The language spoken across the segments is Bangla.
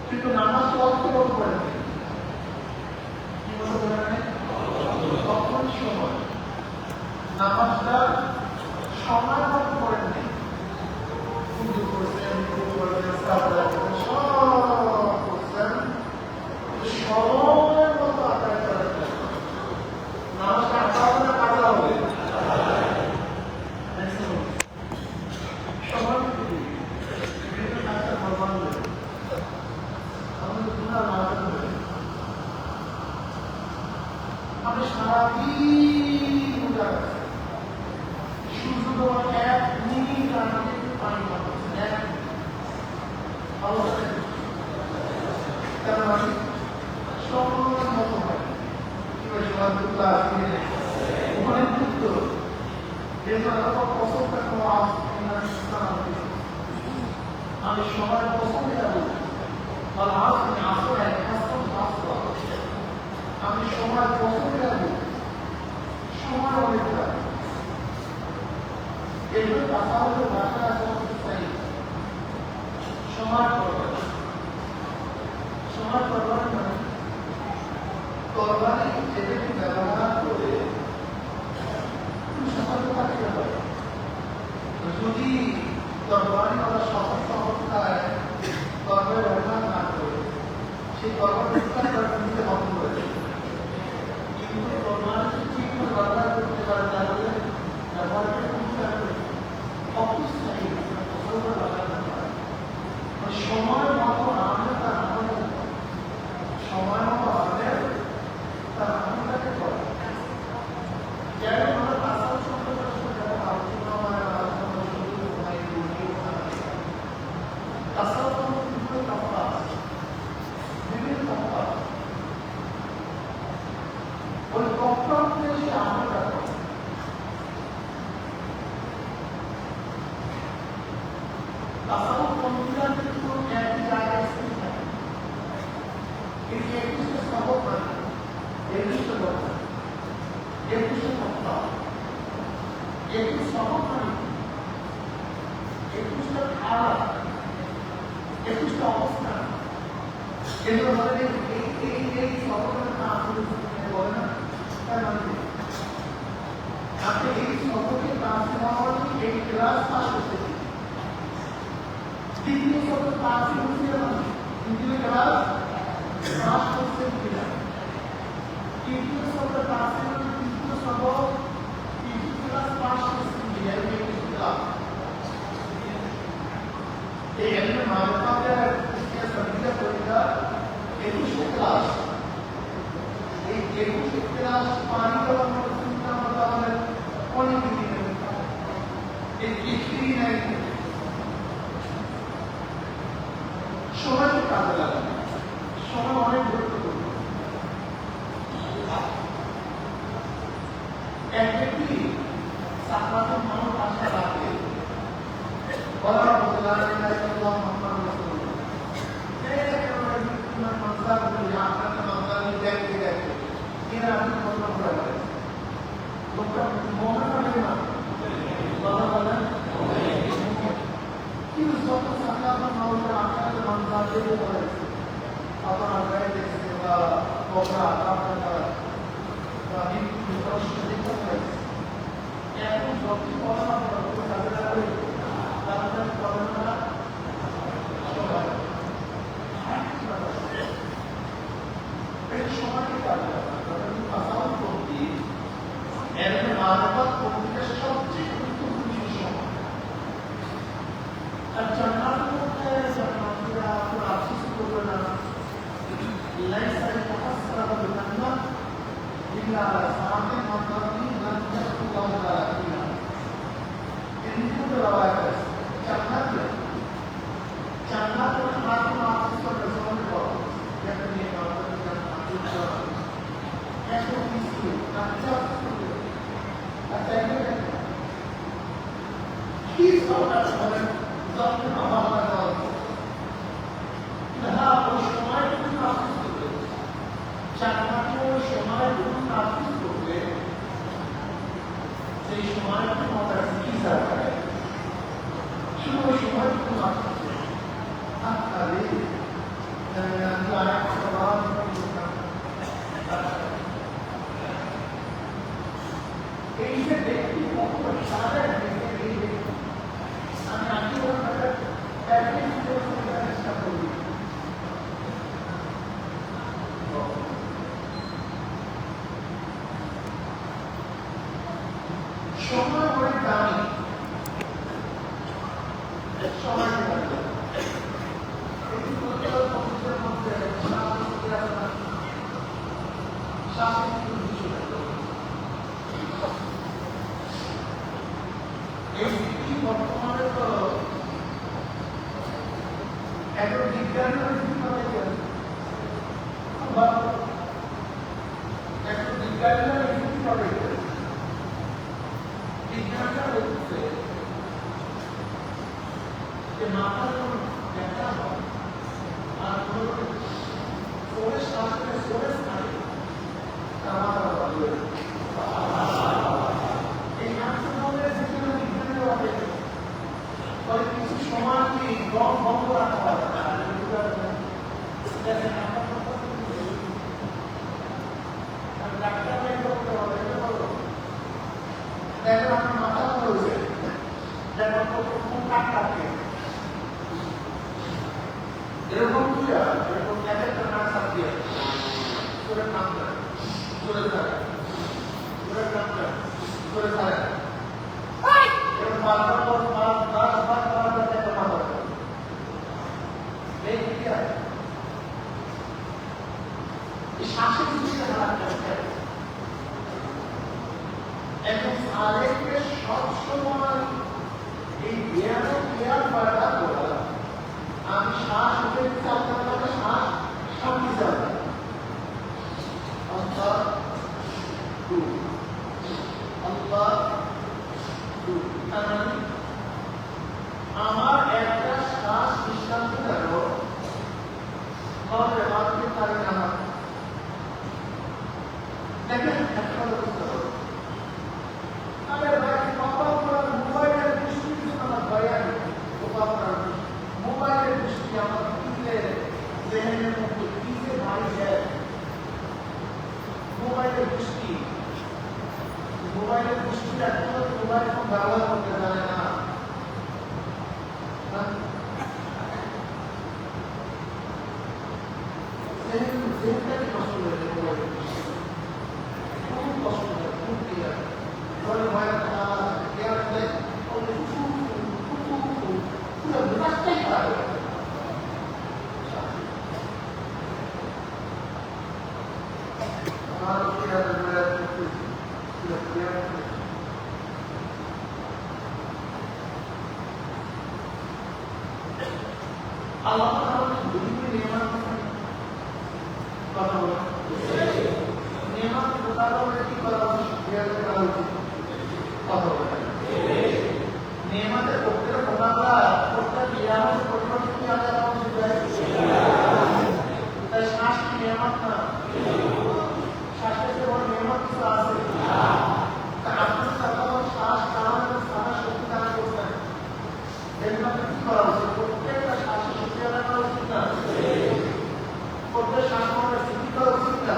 কিন্তু নামাজ অর্থ কত করেন কি মতো করেন তখন সময় নামাজটা সময় মতো করেন নেই পুজো করছেন পুজো করছেন সব করছেন সময় মতো আদায় করেন নামাজটা আদায় না কাজা হবে সময় বিভিন্ন কাজটা ভগবান আমাদের গুণা মাথা ধরে আমি সারাদিন সূর্য দেওয়ার এক মিনিট আমাদের পানি পাচ্ছেন এক অবস্থায় তার মানে সময় মতো হয় কি বলে সমাজগুলা ওখানে যুক্ত যেহেতু আমার পছন্দ আমি সময় পছন্দ যাবো আমি সময় পছন্দ যাবো সময় অনেক এগুলো কথা হলে ভাষা চাই সময় করবেন সময় করবেন মানে তরবারি যেটাকে ব্যবহার করে সতর্ক থাকতে হবে যদি তরবারি ওরা সহজ অবস্থায় তরবারি ব্যবহার না করে সেই তরবারি নিতে বন্ধ করে কিন্তু তরবারি ঠিক করে ব্যবহার করতে পারে তাহলে ব্যবহার সময় মতো আমাদের তার আমাদের সময় মতো আমাদের তার আমাদেরকে করে যেন আমরা আসল সম্পর্কে আলোচনা হয় আলোচনা শুরু হয় আসল সম্পর্কে তফা বিভিন্ন তফা ওই তফাতে সে আমরা tasawuf kemudian itu yang tidak istimewa. Ini itu sebabnya, itu sebabnya, itu sebabnya, itu sebabnya, itu sebab, itu sebabnya. Itu mana ini sebabnya kamu boleh kan nanti. Tapi ini sebabnya kamu semua ini kelas pasal. দ্বিতীয় শব্দ পাঁচই হচ্ছে দ্বিতীয় ক্লাস পাঁচ হচ্ছে কিনা তৃতীয় শব্দ পাঁচই হচ্ছে তৃতীয় শব্দ তৃতীয় ক্লাস পাঁচ হচ্ছে কিনা এই এমনি মানবতার সঙ্গীতা পরীক্ষা 21 ক্লাস এই 21 ক্লাস পানি দেওয়ার মতো চিন্তা আমাদের অনেক দিন এই কিছুই নাই সময়কে কাজে লাগানো সময় অনেক গুরুত্বপূর্ণ এক ব্যক্তি সাকরাতুল মউত আসার আগে বলা রাসূলুল্লাহ সাল্লাল্লাহু আলাইহি ওয়াসাল্লাম এই তোমার মানসাব বলে আপনার মানসাবি দেখতে দেখতে এরা আপনি বলতে পারে লোকটা মনে করে না বলা বলেন কি যত সাকরাতুল মউত আপনার মানসাবি বলে আপনার গায়ে দেখতে বা কোবরা আপনার আমি প্রশ্ন দিতে পারি এখন যত কথা বলতে কাজে লাগবে তাদের কর্মটা সবাই এই সময়কে কাজে লাগানো আসাম করতে এর মানবত পরিবেশ সবচেয়ে গুরুত্বপূর্ণ সময় আর জান্নাত করতে জান্নাতীরা কোনো আফসোস করবে না লাইসা মুহাসসাবা বিজান্নাত ইল্লা আলা সাহাবিন মাদানি মান ইয়াকুল্লাহু তাআলা ফিহা ইনকু রাওয়ায়াত জান্নাত জান্নাত और आत्मा आफसोस का रसूल को कहते हैं बात জান্নাত ऐसे किसी अच्छा अच्छा किस बात पर जब हमारा ইহা ওই সময়টুকু আফসোস করবে জান্নাতে ওই সময়টুকু আফসোস করবে সেই সময়টুকু আমাদের কি দরকার শুধু ওই সময়টুকু আফসোস করবে আপনারে এখন বিজ্ঞানীরা কি করে এখন বিজ্ঞানীরা কি করে বিজ্ঞানীরা বলছে যে মাথার ব্যথা হয় আর সোরে শ্বাসে সোরে স্থানে আমার এই হাসপাতালের ভিতরে বিজ্ঞানীরা বলে কিছু সময় কি দম বন্ধ রাখা হয় ডাক্তার করতে হবে দেখেন আপনার মাথা রয়েছে দেখেন খুব কাটকাটকে এরকম কি এরকম একটা নাচ দিয়ে করে কাম করে করে থাকে করে কাম করে করে থাকে এরকম বারবার একটা মাথা এই কি আছে এই শ্বাসের দিকে হাত করতে এখন আরেকটা সবসময় এই জ্ঞান বাড়া করা আমি শ্বাস উঠে দিতে আপনার কাছে শ্বাস সামনে যাবে আল্লাহ তার মানে আমার একটা শ্বাস নিঃশ্বাস গেল তাহলে আপনি পারেন আমার দেখেন একটা বুঝতে হবে আরে ভাই বাবা আপনার মোবাইলের দৃষ্টি আমার ভয়া আপনার মোবাইলের দৃষ্টি আমার দিলে জেহেনের মধ্যে কিসে ভাই যায় মোবাইলের দৃষ্টি একটা মোবাইল ফোন ব্যবহার করতে জানে না জেহেনটাকে কষ্ট হয়ে যায় মোবাইলের দৃষ্টি খুব কষ্ট হয় খুব ক্লিয়ার ধরে ভয় ক্লিয়ার দেয় পুরো বিকাশটাই খারাপ হয়ে যায় Allah Taala beri nikmat কথা বলে নিয়ম প্রকার কি করা উচিত করা উচিত কথা বলে নিয়মের প্রত্যেক প্রকারটা প্রত্যেক নিয়মের পরিবর্তন কি আলাদা করা উচিত তাই শ্বাস কি নিয়মত না শ্বাসের যে বড় নিয়মত কিছু আছে তা আপনি সকাল শ্বাস টানানোর সারা শক্তি দান করছেন এজন্য কি করা উচিত প্রত্যেকটা শ্বাসের শক্তি আলাদা করা উচিত না প্রত্যেক শ্বাস নেওয়ার স্থিতি করা উচিত না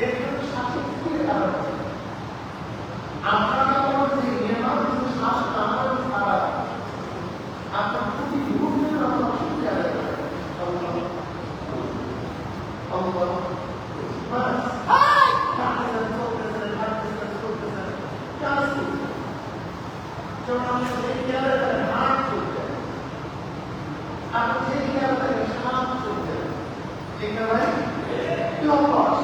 এর জন্য শ্বাসের স্থিতি আলাদা আপনারা বলতে নিয়মত কিছু শ্বাস টানানোর সারা আপনার প্রতি মুহূর্তের আপনার শক্তি আলাদা Allah Mas kalian soalnya kasih cuma sekian dari hati aku sekian dari hati jika baik lepas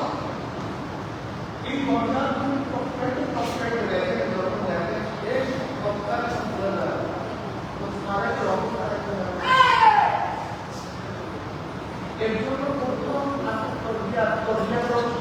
ini orang pun kompeten dari orang dari kompeten sebenarnya sekarang orang sekarang yang jujur untuk aku kerja